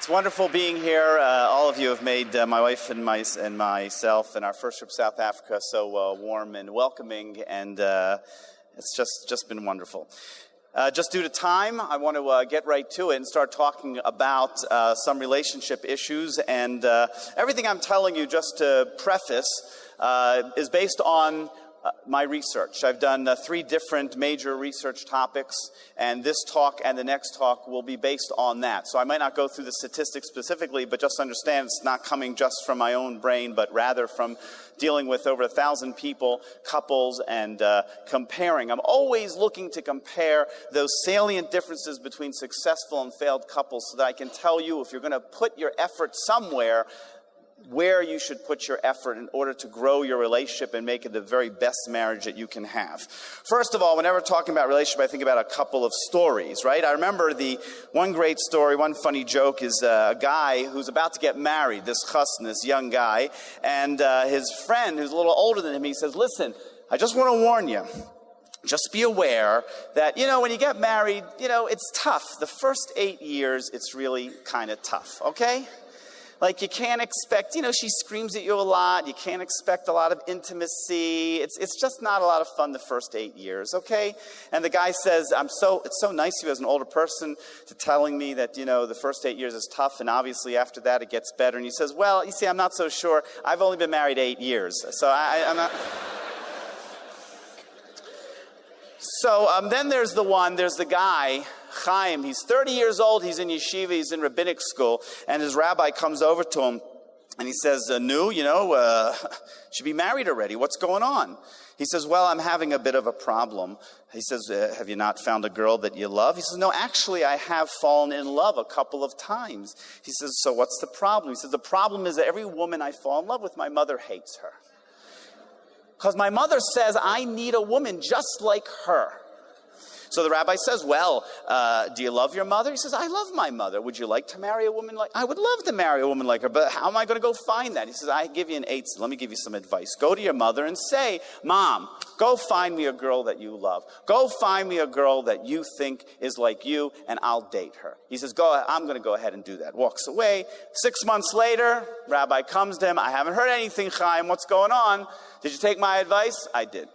It's wonderful being here. All of you have made my wife and myself and our first trip to South Africa so warm and welcoming, and it's just been wonderful. Just due to time, I want to get right to it and start talking about some relationship issues. And everything I'm telling you, just to preface, is based on my research. I've done 3 different major research topics, and this talk and the next talk will be based on that. So I might not go through the statistics specifically, but just understand it's not coming just from my own brain, but rather from dealing with over 1,000 people, couples, and comparing. I'm always looking to compare those salient differences between successful and failed couples so that I can tell you, if you're going to put your effort somewhere, where you should put your effort in order to grow your relationship and make it the very best marriage that you can have. First of all, whenever talking about relationship, I think about a couple of stories, right? I remember the one great story, one funny joke is a guy who's about to get married, this chassan, this young guy, and his friend, who's a little older than him, he says, listen, I just want to warn you. Just be aware that, when you get married, it's tough. The first 8 years, it's really kind of tough, okay? Like, you can't expect, she screams at you a lot. You can't expect a lot of intimacy. It's just not a lot of fun the first 8 years, okay? And the guy says, it's so nice of you as an older person to telling me that, the first 8 years is tough, and obviously after that it gets better. And he says, well, you see, I'm not so sure. I've only been married 8 years, so I'm not... So then there's the guy, Chaim. He's 30 years old. He's in yeshiva. He's in rabbinic school. And his rabbi comes over to him and he says, should be married already. What's going on? He says, well, I'm having a bit of a problem. He says, have you not found a girl that you love? He says, no, actually, I have fallen in love a couple of times. He says, so what's the problem? He says, the problem is that every woman I fall in love with, my mother hates her. Because my mother says I need a woman just like her. So the rabbi says, well, do you love your mother? He says, I love my mother. Would you like to marry a woman like... I would love to marry a woman like her, but how am I going to go find that? He says, I give you an 8. Let me give you some advice. Go to your mother and say, Mom, go find me a girl that you love. Go find me a girl that you think is like you, and I'll date her. He says, I'm going to go ahead and do that. Walks away. 6 months later, rabbi comes to him. I haven't heard anything, Chaim. What's going on? Did you take my advice? I did.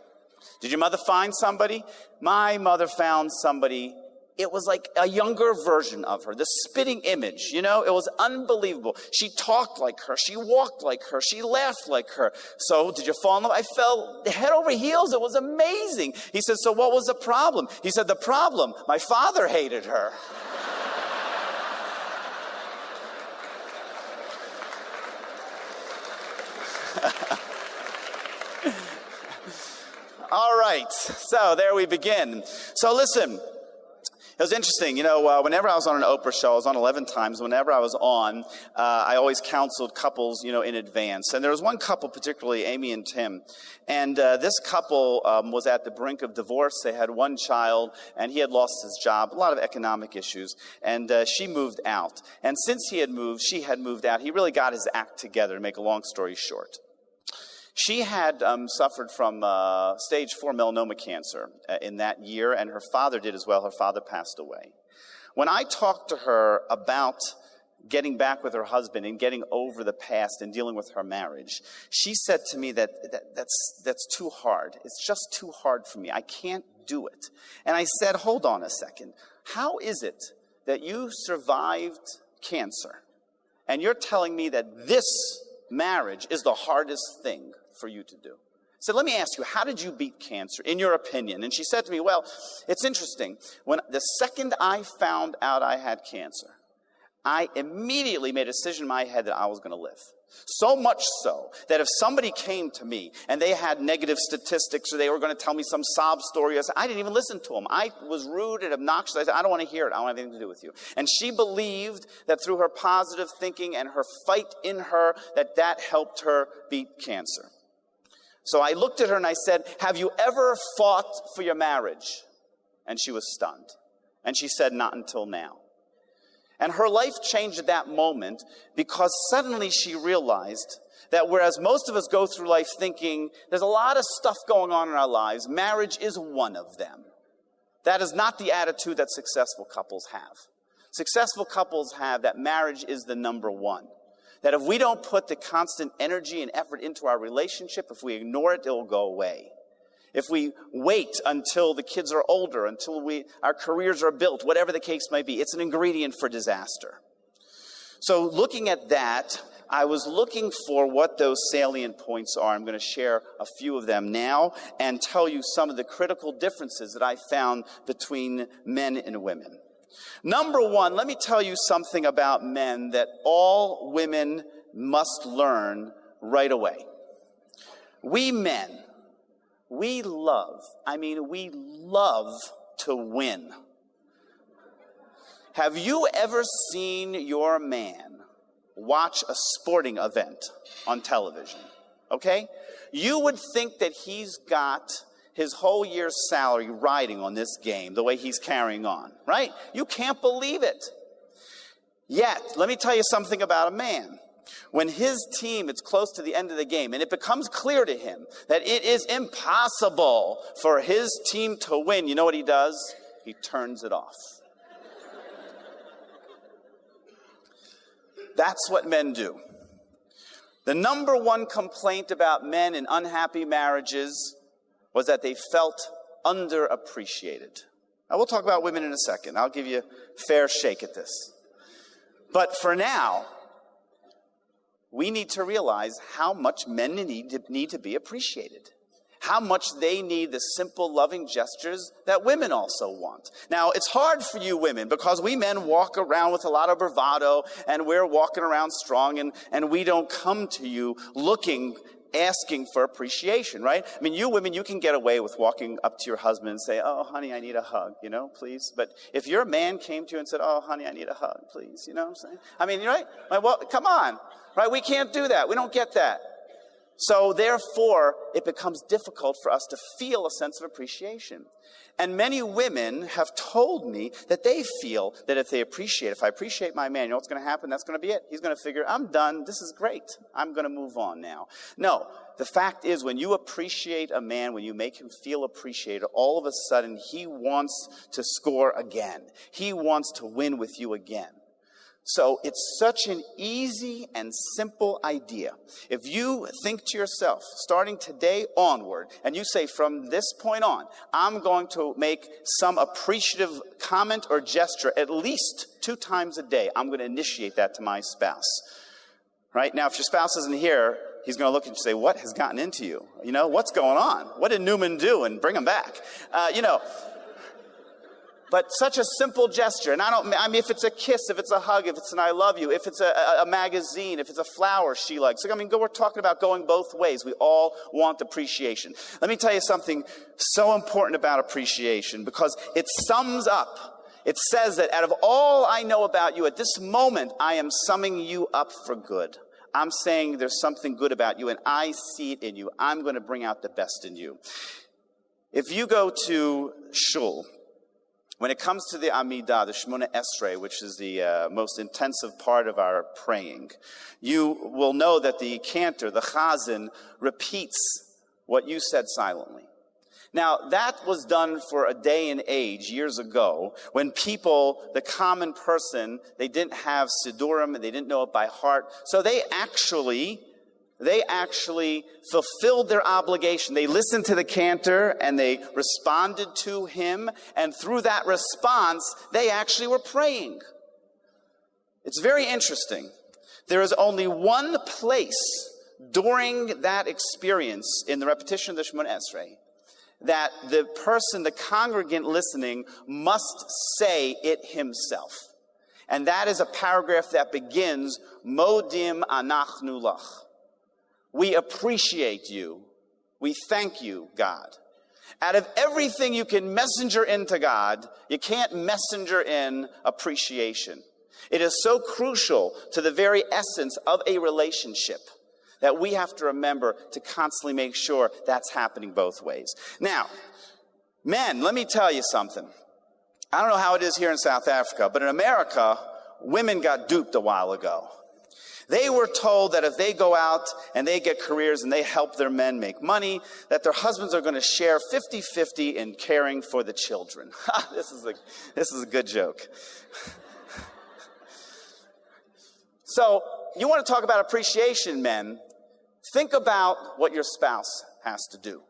Did your mother find somebody? My mother found somebody. It was like a younger version of her, the spitting image, It was unbelievable. She talked like her. She walked like her. She laughed like her. So did you fall in love? I fell head over heels. It was amazing. He said, so what was the problem? He said, the problem, my father hated her. All right, so there we begin. So listen, it was interesting, whenever I was on an Oprah show, I was on 11 times, whenever I was on, I always counseled couples, in advance. And there was one couple, particularly Amy and Tim, and this couple was at the brink of divorce. They had one child, and he had lost his job, a lot of economic issues, and she moved out. And since she had moved out, he really got his act together, to make a long story short. She had suffered from stage 4 melanoma cancer in that year, and her father did as well. Her father passed away. When I talked to her about getting back with her husband and getting over the past and dealing with her marriage, she said to me that's too hard. It's just too hard for me. I can't do it. And I said, hold on a second. How is it that you survived cancer and you're telling me that this marriage is the hardest thing for you to do? So let me ask you, how did you beat cancer, in your opinion? And she said to me, well, it's interesting. When the second I found out I had cancer, I immediately made a decision in my head that I was going to live. So much so that if somebody came to me and they had negative statistics or they were going to tell me some sob story, I didn't even listen to them. I was rude and obnoxious. I said, I don't want to hear it. I don't have anything to do with you. And she believed that through her positive thinking and her fight in her, that helped her beat cancer. So I looked at her and I said, have you ever fought for your marriage? And she was stunned. And she said, not until now. And her life changed at that moment because suddenly she realized that whereas most of us go through life thinking there's a lot of stuff going on in our lives, marriage is one of them. That is not the attitude that successful couples have. Successful couples have that marriage is the number one. That if we don't put the constant energy and effort into our relationship, if we ignore it, it will go away. If we wait until the kids are older, until our careers are built, whatever the case might be, it's an ingredient for disaster. So looking at that, I was looking for what those salient points are. I'm going to share a few of them now and tell you some of the critical differences that I found between men and women. Number one, let me tell you something about men that all women must learn right away. We men, we love to win. Have you ever seen your man watch a sporting event on television? Okay? You would think that he's got his whole year's salary riding on this game, the way he's carrying on, right? You can't believe it. Yet, let me tell you something about a man. When his team is close to the end of the game, and it becomes clear to him that it is impossible for his team to win, you know what he does? He turns it off. That's what men do. The number one complaint about men in unhappy marriages was that they felt underappreciated. Now, we'll talk about women in a second. I'll give you a fair shake at this. But for now, we need to realize how much men need to be appreciated. How much they need the simple, loving gestures that women also want. Now, it's hard for you women because we men walk around with a lot of bravado and we're walking around strong and we don't come to you asking for appreciation, right? I mean, you women, you can get away with walking up to your husband and say, oh, honey, I need a hug, please. But if your man came to you and said, oh, honey, I need a hug, please, you know what I'm saying? I mean, right? Well, come on, right? We can't do that. We don't get that. So therefore, it becomes difficult for us to feel a sense of appreciation. And many women have told me that they feel that if I appreciate my man, you know what's going to happen? That's going to be it. He's going to figure, I'm done. This is great. I'm going to move on now. No, the fact is when you appreciate a man, when you make him feel appreciated, all of a sudden he wants to score again. He wants to win with you again. So it's such an easy and simple idea. If you think to yourself, starting today onward, and you say from this point on, I'm going to make some appreciative comment or gesture at least 2 times a day. I'm going to initiate that to my spouse. Right? Now, if your spouse isn't here, he's going to look at you and say, what has gotten into you? What's going on? What did Newman do? And bring him back. But such a simple gesture, and if it's a kiss, if it's a hug, if it's an I love you, if it's a magazine, if it's a flower she likes. We're talking about going both ways. We all want appreciation. Let me tell you something so important about appreciation, because it sums up. It says that out of all I know about you at this moment, I am summing you up for good. I'm saying there's something good about you, and I see it in you. I'm going to bring out the best in you. If you go to shul, when it comes to the Amidah, the Shemona Esrei, which is the most intensive part of our praying, you will know that the cantor, the chazan, repeats what you said silently. Now, that was done for a day and age years ago when people, the common person, they didn't have Sidurim and they didn't know it by heart. So they actually fulfilled their obligation. They listened to the cantor and they responded to him. And through that response, they actually were praying. It's very interesting. There is only one place during that experience in the repetition of the Shemona Esrei that the person, the congregant listening, must say it himself. And that is a paragraph that begins, Modim anachnu lach. We appreciate you. We thank you, God. Out of everything you can messenger into God, you can't messenger in appreciation. It is so crucial to the very essence of a relationship that we have to remember to constantly make sure that's happening both ways. Now, men, let me tell you something. I don't know how it is here in South Africa, but in America, women got duped a while ago. They were told that if they go out and they get careers and they help their men make money, that their husbands are going to share 50-50 in caring for the children. This is a good joke. So you want to talk about appreciation, men? Think about what your spouse has to do.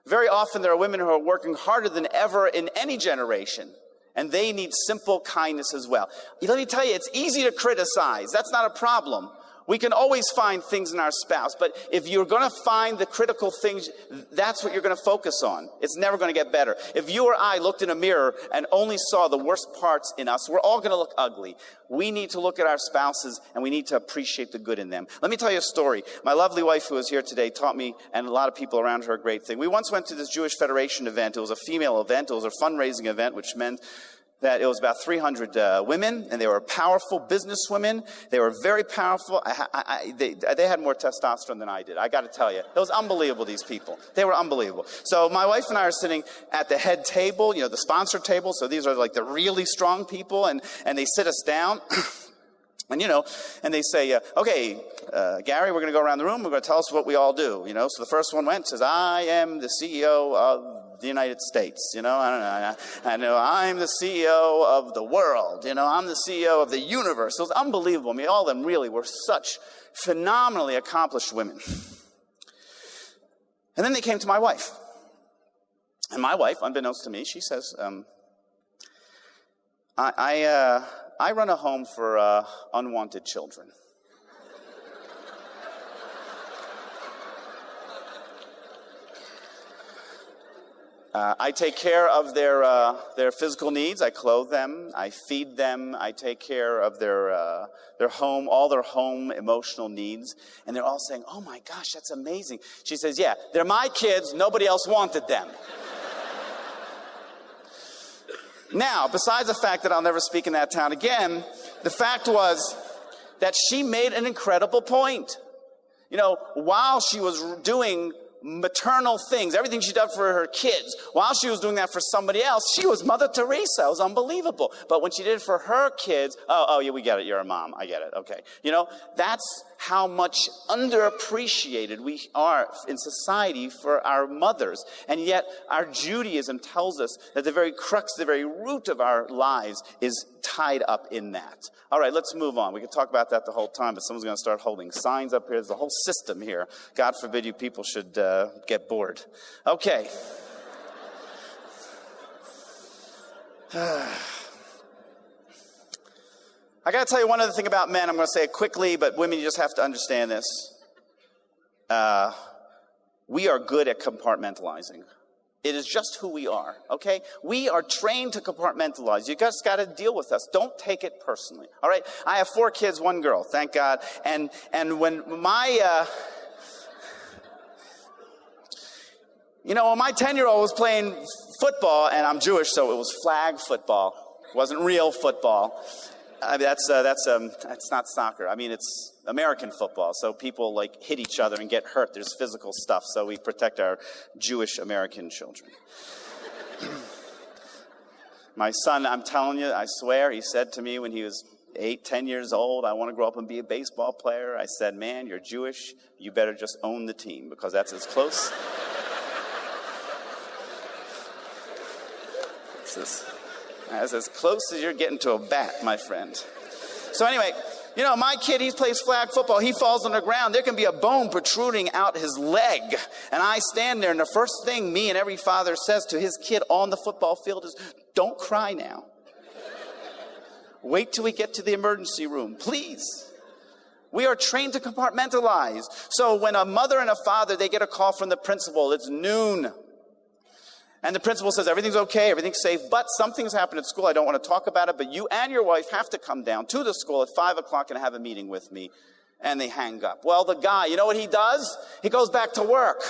Very often there are women who are working harder than ever in any generation, and they need simple kindness as well. Let me tell you, it's easy to criticize. That's not a problem. We can always find things in our spouse, but if you're going to find the critical things, that's what you're going to focus on. It's never going to get better. If you or I looked in a mirror and only saw the worst parts in us, we're all going to look ugly. We need to look at our spouses, and we need to appreciate the good in them. Let me tell you a story. My lovely wife, who is here today, taught me, and a lot of people around her, a great thing. We once went to this Jewish Federation event. It was a female event. It was a fundraising event, which meant that it was about 300 women, and they were powerful businesswomen. They were very powerful. They had more testosterone than I did. I got to tell you, it was unbelievable, these people. They were unbelievable. So my wife and I are sitting at the head table, the sponsor table. So these are like the really strong people, and they sit us down. And, and they say, okay, Gary, we're going to go around the room. We're going to tell us what we all do. So the first one went, says, I am the CEO of the United States. I know I'm the CEO of the world. I'm the CEO of the universe. It was unbelievable. I mean, all of them really were such phenomenally accomplished women. And then they came to my wife. And my wife, unbeknownst to me, she says, I run a home for unwanted children. I take care of their physical needs. I clothe them. I feed them. I take care of their home, all their home emotional needs. And they're all saying, oh my gosh, that's amazing. She says, yeah, they're my kids. Nobody else wanted them. Now, besides the fact that I'll never speak in that town again, the fact was that she made an incredible point. While she was doing maternal things, everything she did for her kids, while she was doing that for somebody else, she was Mother Teresa. It was unbelievable. But when she did it for her kids, oh yeah, we get it. You're a mom. I get it. Okay. That's how much underappreciated we are in society for our mothers. And yet our Judaism tells us that the very crux, the very root of our lives is tied up in that. All right, let's move on. We could talk about that the whole time, but someone's going to start holding signs up here. There's a whole system here. God forbid you people should get bored. Okay. I got to tell you one other thing about men. I'm going to say it quickly, but women, you just have to understand this. We are good at compartmentalizing. It is just who we are, okay? We are trained to compartmentalize. You just got to deal with us. Don't take it personally, all right? I have 4 kids, 1 girl, thank God. And when my, when my 10-year-old was playing football, and I'm Jewish, so it was flag football. It wasn't real football. That's not soccer. I mean, it's American football. So people hit each other and get hurt. There's physical stuff. So we protect our Jewish American children. My son, I'm telling you, I swear, he said to me when he was 8, 10 years old, I want to grow up and be a baseball player. I said, man, you're Jewish. You better just own the team because that's as close. That's as close as you're getting to a bat, my friend. So anyway, my kid, he plays flag football. He falls on the ground. There can be a bone protruding out his leg. And I stand there, and the first thing me and every father says to his kid on the football field is, don't cry now. Wait till we get to the emergency room, please. We are trained to compartmentalize. So when a mother and a father, they get a call from the principal, it's noon. And the principal says, everything's okay, everything's safe, but something's happened at school. I don't want to talk about it, but you and your wife have to come down to the school at 5 o'clock and have a meeting with me. And they hang up. Well, the guy, you know what he does? He goes back to work.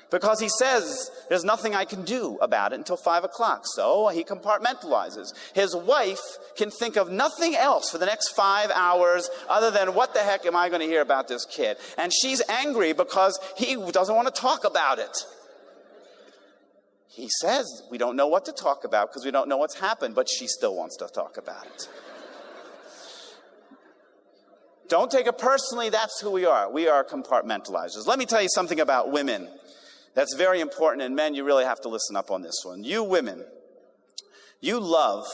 Because he says, there's nothing I can do about it until 5 o'clock. So he compartmentalizes. His wife can think of nothing else for the next 5 hours other than, what the heck am I going to hear about this kid? And she's angry because he doesn't want to talk about it. He says, we don't know what to talk about because we don't know what's happened, but she still wants to talk about it. Don't take it personally. That's who we are. We are compartmentalizers. Let me tell you something about women that's very important, and men, you really have to listen up on this one. You women, you love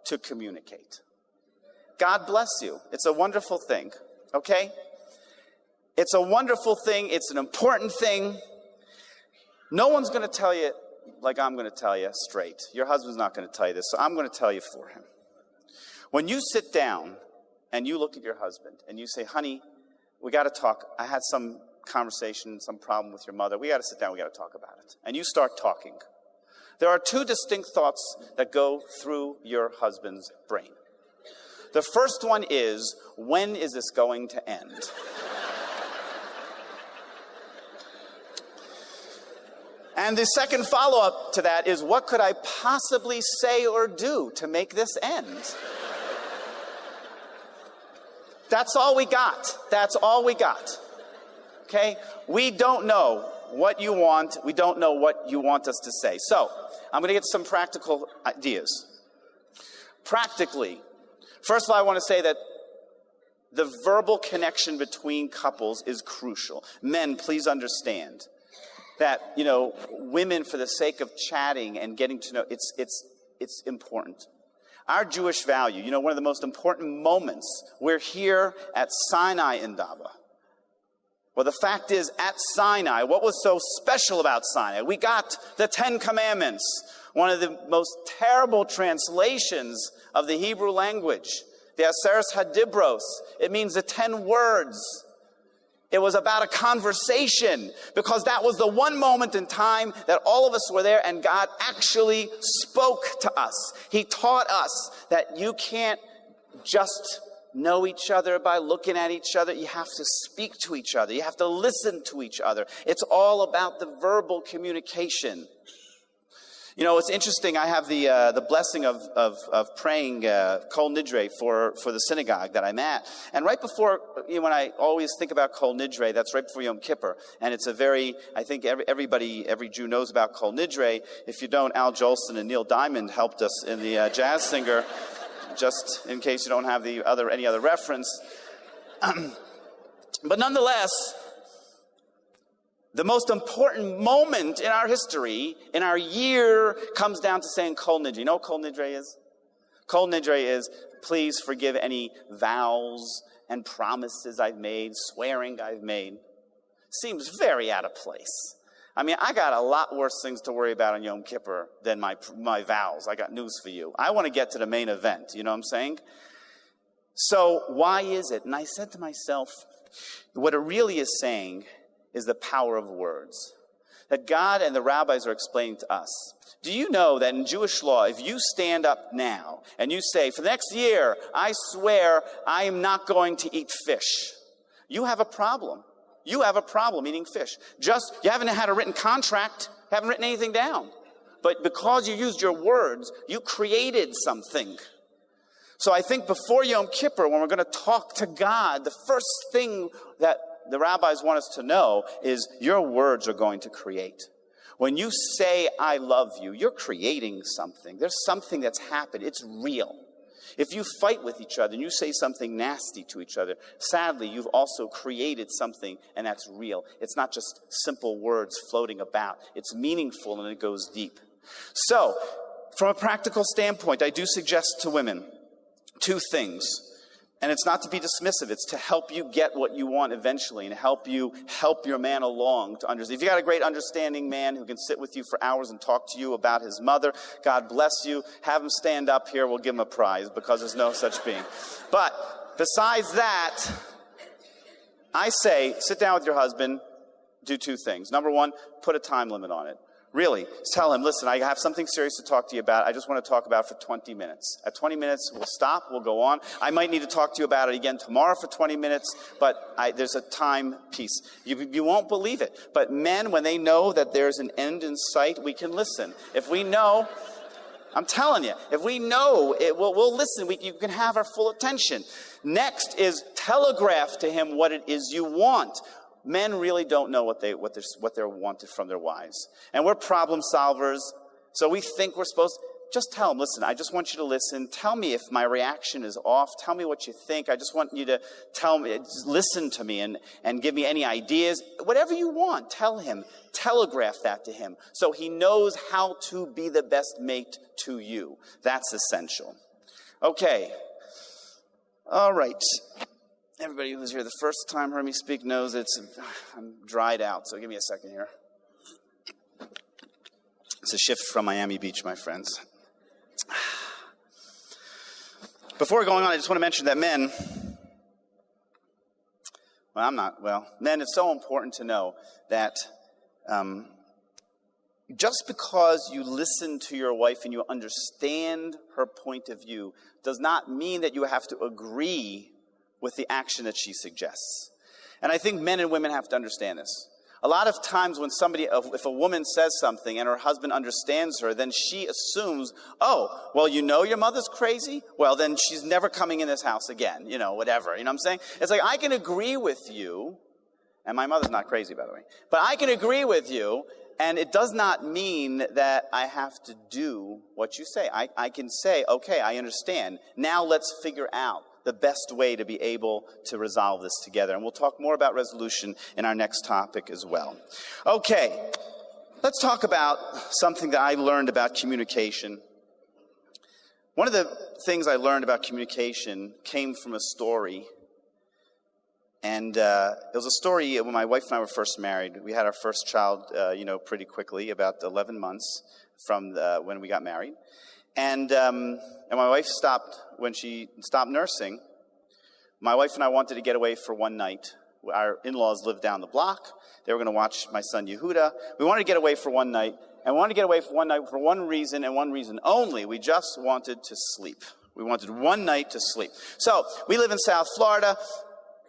to communicate. God bless you. It's a wonderful thing, okay? It's a wonderful thing. It's an important thing. No one's going to tell you like I'm going to tell you straight. Your husband's not going to tell you this, so I'm going to tell you for him. When you sit down and you look at your husband and you say, honey, we got to talk. I had some conversation, some problem with your mother. We got to sit down. We got to talk about it. And you start talking. There are two distinct thoughts that go through your husband's brain. The first one is, when is this going to end? And the second follow-up to that is, what could I possibly say or do to make this end? That's all we got. That's all we got. Okay? We don't know what you want. We don't know what you want us to say. So, I'm going to get some practical ideas. Practically, first of all, I want to say that the verbal connection between couples is crucial. Men, please understand that, women, for the sake of chatting and getting to know, it's important. Our Jewish value, one of the most important moments, we're here at Sinai Indaba. Well, the fact is, at Sinai, what was so special about Sinai? We got the Ten Commandments, one of the most terrible translations of the Hebrew language. The Aseres Hadibros, it means the 10 words. It was about a conversation, because that was the one moment in time that all of us were there and God actually spoke to us. He taught us that you can't just know each other by looking at each other. You have to speak to each other. You have to listen to each other. It's all about the verbal communication. It's interesting. I have the blessing of praying Kol Nidre for the synagogue that I'm at. And right before, when I always think about Kol Nidre, that's right before Yom Kippur. And it's I think every Jew knows about Kol Nidre. If you don't, Al Jolson and Neil Diamond helped us in the Jazz Singer, just in case you don't have any other reference. But nonetheless, the most important moment in our history, in our year, comes down to saying Kol Nidre. You know what Kol Nidre is? Kol Nidre is, please forgive any vows and promises I've made, swearing I've made. Seems very out of place. I mean, I got a lot worse things to worry about on Yom Kippur than my vows. I got news for you. I want to get to the main event. You know what I'm saying? So why is it? And I said to myself, what it really is saying is the power of words. That God and the rabbis are explaining to us. Do you know that in Jewish law, if you stand up now and you say, for the next year, I swear I am not going to eat fish, you have a problem. You have a problem eating fish. You haven't had a written contract, haven't written anything down. But because you used your words, you created something. So I think before Yom Kippur, when we're going to talk to God, the first thing that the rabbis want us to know is your words are going to create. When you say, I love you, you're creating something. There's something that's happened. It's real. If you fight with each other and you say something nasty to each other, sadly, you've also created something, and that's real. It's not just simple words floating about. It's meaningful and it goes deep. So, from a practical standpoint, I do suggest to women two things. And it's not to be dismissive. It's to help you get what you want eventually and help your man along to understand. If you got a great understanding man who can sit with you for hours and talk to you about his mother, God bless you. Have him stand up here. We'll give him a prize because there's no such being. But besides that, I say sit down with your husband, do two things. Number one, put a time limit on it. Really, tell him, listen, I have something serious to talk to you about. I just want to talk about it for 20 minutes. At 20 minutes, we'll stop, we'll go on. I might need to talk to you about it again tomorrow for 20 minutes, but there's a time piece. You won't believe it. But men, when they know that there's an end in sight, we can listen. If we know, I'm telling you, if we know, we'll listen. You can have our full attention. Next is telegraph to him what it is you want. Men really don't know what they're wanted from their wives. And we're problem solvers, so we think we're supposed to just tell them, listen, I just want you to listen. Tell me if my reaction is off. Tell me what you think. I just want you to tell me, just listen to me and give me any ideas. Whatever you want, tell him. Telegraph that to him so he knows how to be the best mate to you. That's essential. Okay. All right. Everybody who's here the first time heard me speak knows I'm dried out, so give me a second here. It's a shift from Miami Beach, my friends. Before going on, I just want to mention that men, it's so important to know that just because you listen to your wife and you understand her point of view does not mean that you have to agree with the action that she suggests. And I think men and women have to understand this. A lot of times when if a woman says something and her husband understands her, then she assumes, oh, well, your mother's crazy? Well, then she's never coming in this house again, whatever. You know what I'm saying? It's like, I can agree with you, and my mother's not crazy, by the way, but I can agree with you, and it does not mean that I have to do what you say. I can say, okay, I understand. Now let's figure out the best way to be able to resolve this together. And we'll talk more about resolution in our next topic as well. Okay, let's talk about something that I learned about communication. One of the things I learned about communication came from a story. And it was a story when my wife and I were first married. We had our first child, pretty quickly, about 11 months from when we got married. And my wife when she stopped nursing, my wife and I wanted to get away for one night. Our in-laws lived down the block. They were going to watch my son Yehuda. We wanted to get away for one night. And we wanted to get away for one night for one reason and one reason only. We just wanted to sleep. We wanted one night to sleep. So we live in South Florida.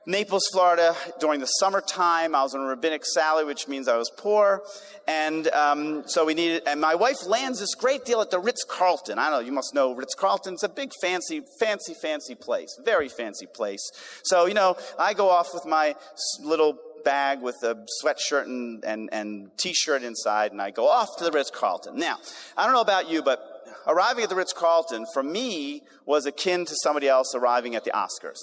Naples, Florida, during the summertime. I was on a rabbinic salary, which means I was poor. And and my wife lands this great deal at the Ritz-Carlton. I don't know, you must know Ritz-Carlton. It's a big, fancy place. Very fancy place. So, I go off with my little bag with a sweatshirt and T-shirt inside, and I go off to the Ritz-Carlton. Now, I don't know about you, but arriving at the Ritz-Carlton, for me, was akin to somebody else arriving at the Oscars.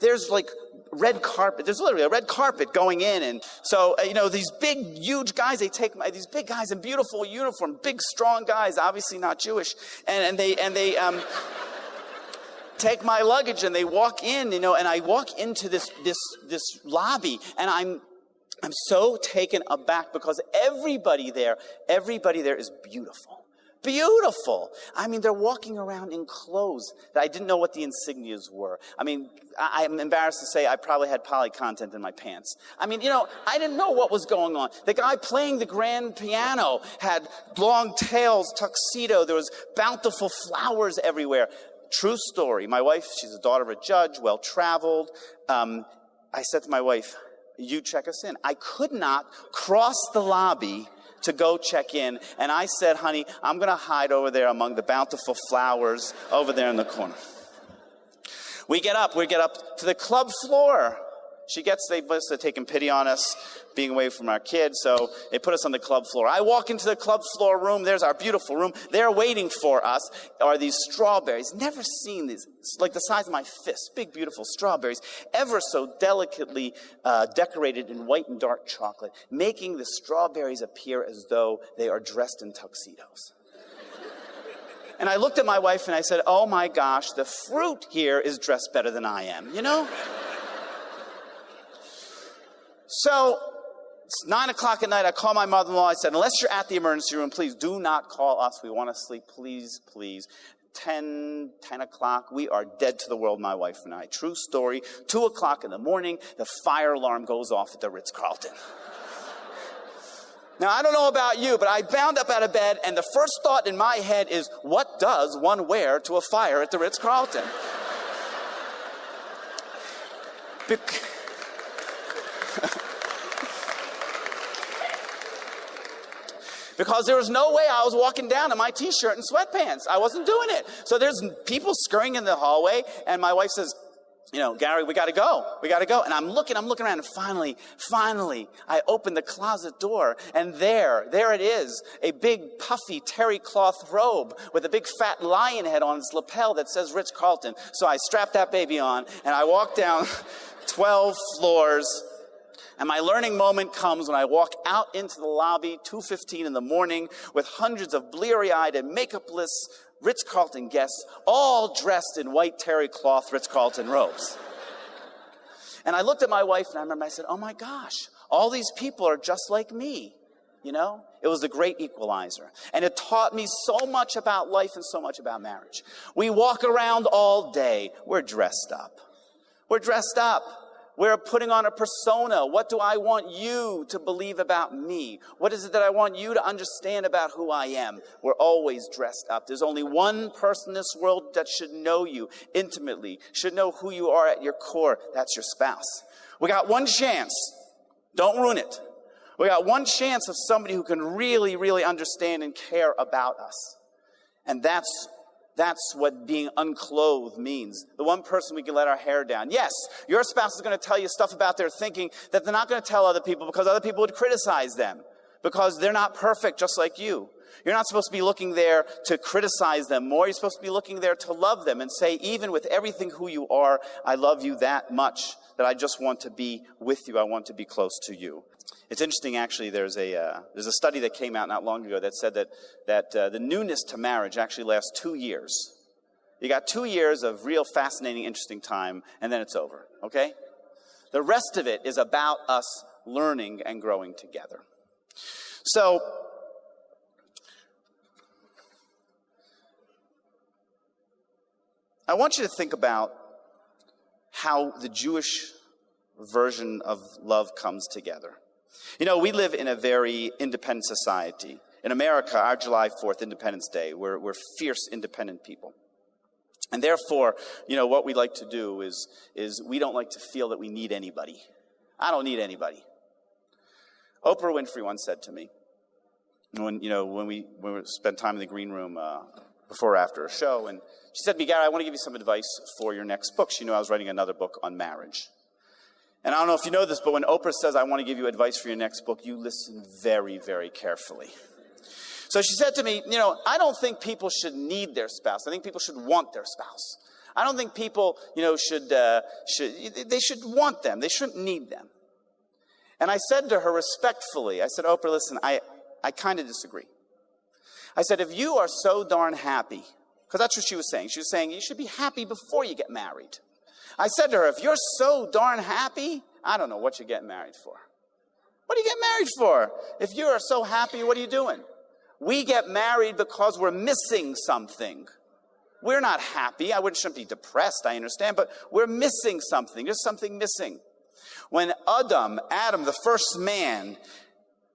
There's like red carpet. There's literally a red carpet going in. And so, these big, huge guys, these big guys in beautiful uniform, big, strong guys, obviously not Jewish. And they take my luggage and they walk in, and I walk into this lobby, and I'm so taken aback because everybody there is beautiful. Beautiful. They're walking around in clothes that I didn't know what the insignias were. I'm embarrassed to say I probably had poly content in my pants. I didn't know what was going on. The guy playing the grand piano had long tails, tuxedo. There was bountiful flowers everywhere. True story. My wife, she's the daughter of a judge, well-traveled. I said to my wife, you check us in. I could not cross the lobby to go check in. And I said, honey, I'm going to hide over there among the bountiful flowers over there in the corner. We get up to the club floor. They must have taken pity on us being away from our kids, so they put us on the club floor. I walk into the club floor room. There's our beautiful room. There waiting for us are these strawberries. Never seen these, like the size of my fist, big, beautiful strawberries, ever so delicately decorated in white and dark chocolate, making the strawberries appear as though they are dressed in tuxedos. And I looked at my wife and I said, oh my gosh, the fruit here is dressed better than I am, So, it's 9 o'clock at night. I call my mother-in-law. I said, unless you're at the emergency room, please do not call us. We want to sleep. Please, please. 10 o'clock. We are dead to the world, my wife and I. True story. 2 o'clock in the morning, the fire alarm goes off at the Ritz-Carlton. Now, I don't know about you, but I bound up out of bed, and the first thought in my head is, what does one wear to a fire at the Ritz-Carlton? Because there was no way I was walking down in my T-shirt and sweatpants. I wasn't doing it. So there's people scurrying in the hallway, and my wife says, Gary, we got to go. And I'm looking around, and finally, I open the closet door, and there it is, a big, puffy terry cloth robe with a big fat lion head on its lapel that says Ritz-Carlton. So I strap that baby on, and I walk down 12 floors. And my learning moment comes when I walk out into the lobby, 2:15 in the morning, with hundreds of bleary-eyed and makeupless Ritz-Carlton guests, all dressed in white terry cloth Ritz-Carlton robes. And I looked at my wife, and I remember I said, oh my gosh, all these people are just like me, you know? It was the great equalizer. And it taught me so much about life and so much about marriage. We walk around all day. We're dressed up. We're dressed up. We're putting on a persona. What do I want you to believe about me? What is it that I want you to understand about who I am? We're always dressed up. There's only one person in this world that should know you intimately, should know who you are at your core. That's your spouse. We got one chance. Don't ruin it. We got one chance of somebody who can really, really understand and care about us. And that's what being unclothed means. The one person we can let our hair down. Yes, your spouse is going to tell you stuff about their thinking that they're not going to tell other people because other people would criticize them because they're not perfect just like you. You're not supposed to be looking there to criticize them more. You're supposed to be looking there to love them and say, even with everything who you are, I love you that much that I just want to be with you. I want to be close to you. It's interesting, actually, there's a study that came out not long ago that said that the newness to marriage actually lasts 2 years. You got 2 years of real fascinating, interesting time, and then it's over, okay? The rest of it is about us learning and growing together. So, I want you to think about how the Jewish version of love comes together. You know, we live in a very independent society. In America, our July 4th, Independence Day, we're fierce, independent people. And therefore, you know, what we like to do is we don't like to feel that we need anybody. I don't need anybody. Oprah Winfrey once said to me, when we spent time in the green room before or after a show, and she said to me, Gary, I want to give you some advice for your next book. She knew I was writing another book on marriage. And I don't know if you know this, but when Oprah says, I want to give you advice for your next book, you listen very, very carefully. So she said to me, you know, I don't think people should need their spouse. I think people should want their spouse. I don't think people, you know, they should want them. They shouldn't need them. And I said to her respectfully, I said, Oprah, listen, I kind of disagree. I said, if you are so darn happy, because that's what she was saying. She was saying, you should be happy before you get married. I said to her, if you're so darn happy, I don't know what you're getting married for. What do you get married for? If you are so happy, what are you doing? We get married because we're missing something. We're not happy. I shouldn't be depressed, I understand, but we're missing something. There's something missing. When Adam, the first man,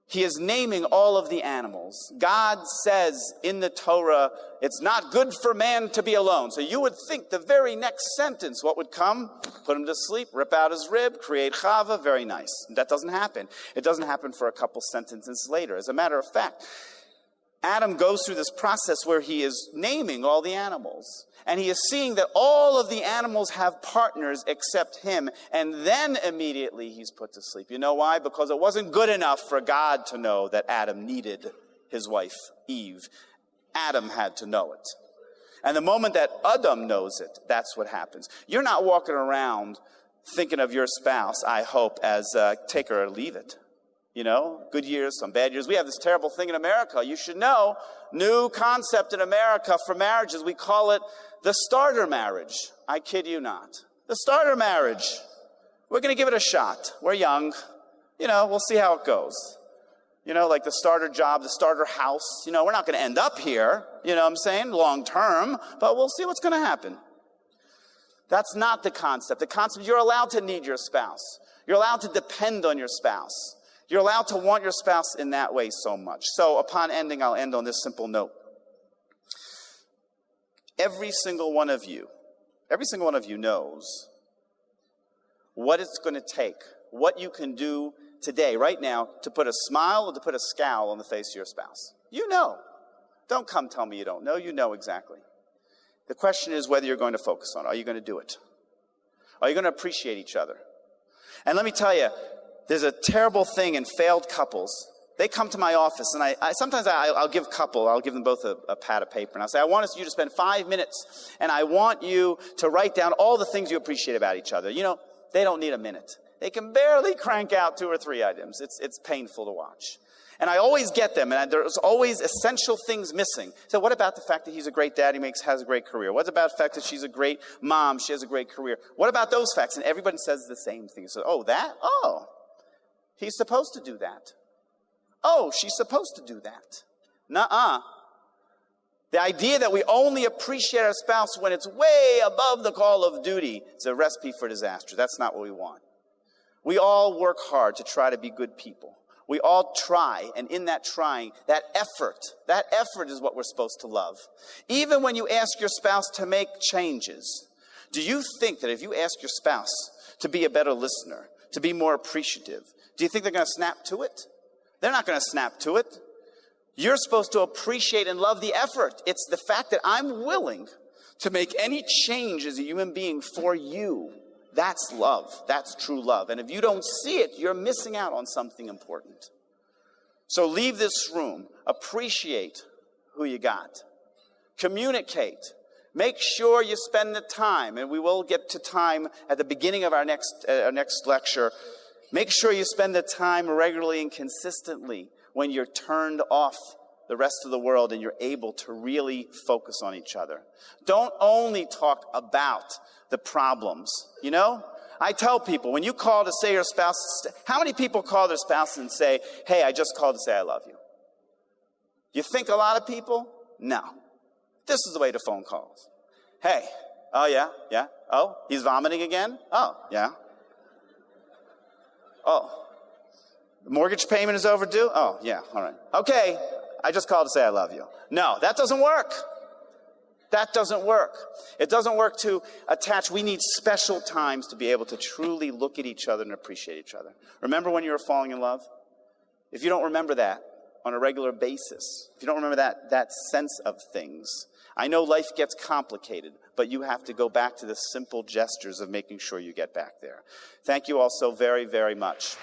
he is naming all of the animals. God says in the Torah, it's not good for man to be alone. So you would think the very next sentence, what would come? Put him to sleep, rip out his rib, create Chava, very nice. That doesn't happen. It doesn't happen for a couple sentences later. As a matter of fact, Adam goes through this process where he is naming all the animals. And he is seeing that all of the animals have partners except him. And then immediately he's put to sleep. You know why? Because it wasn't good enough for God to know that Adam needed his wife, Eve. Adam had to know it. And the moment that Adam knows it, that's what happens. You're not walking around thinking of your spouse, I hope, as take her or leave it. You know, good years, some bad years. We have this terrible thing in America. You should know, new concept in America for marriages. We call it the starter marriage. I kid you not. The starter marriage. We're going to give it a shot. We're young. You know, we'll see how it goes. You know, like the starter job, the starter house. You know, we're not going to end up here, you know what I'm saying, long term, but we'll see what's going to happen. That's not the concept. The concept, you're allowed to need your spouse. You're allowed to depend on your spouse. You're allowed to want your spouse in that way so much. So upon ending, I'll end on this simple note. Every single one of you knows what it's going to take, what you can do today, right now, to put a smile or to put a scowl on the face of your spouse. You know. Don't come tell me you don't know. You know exactly. The question is whether you're going to focus on it. Are you going to do it? Are you going to appreciate each other? And let me tell you, there's a terrible thing in failed couples. They come to my office, and I'll give them both a pad of paper, and I'll say, I want you to spend 5 minutes, and I want you to write down all the things you appreciate about each other. You know, they don't need a minute. They can barely crank out 2 or 3 items. It's painful to watch. And I always get them, and there's always essential things missing. So what about the fact that he's a great dad, has a great career? What about the fact that she's a great mom, she has a great career? What about those facts? And everybody says the same thing. So, oh, that? Oh, he's supposed to do that. Oh, she's supposed to do that. Nuh-uh. The idea that we only appreciate our spouse when it's way above the call of duty is a recipe for disaster. That's not what we want. We all work hard to try to be good people. We all try, and in that trying, that effort is what we're supposed to love. Even when you ask your spouse to make changes, do you think that if you ask your spouse to be a better listener, to be more appreciative, do you think they're going to snap to it? They're not going to snap to it. You're supposed to appreciate and love the effort. It's the fact that I'm willing to make any change as a human being for you. That's love. That's true love. And if you don't see it, you're missing out on something important. So leave this room. Appreciate who you got. Communicate. Make sure you spend the time, and we will get to time at the beginning of our next lecture. Make sure you spend the time regularly and consistently when you're turned off the rest of the world and you're able to really focus on each other. Don't only talk about the problems, you know? I tell people, when you call to say your spouse, how many people call their spouse and say, hey, I just called to say I love you? You think a lot of people? No. This is the way to phone calls. Hey, oh yeah. Oh, he's vomiting again? Oh, yeah. Oh, the mortgage payment is overdue? Oh, yeah, all right. Okay, I just called to say I love you. No, that doesn't work. That doesn't work. It doesn't work to attach. We need special times to be able to truly look at each other and appreciate each other. Remember when you were falling in love? If you don't remember that on a regular basis, if you don't remember that sense of things, I know life gets complicated, but you have to go back to the simple gestures of making sure you get back there. Thank you all so very, very much.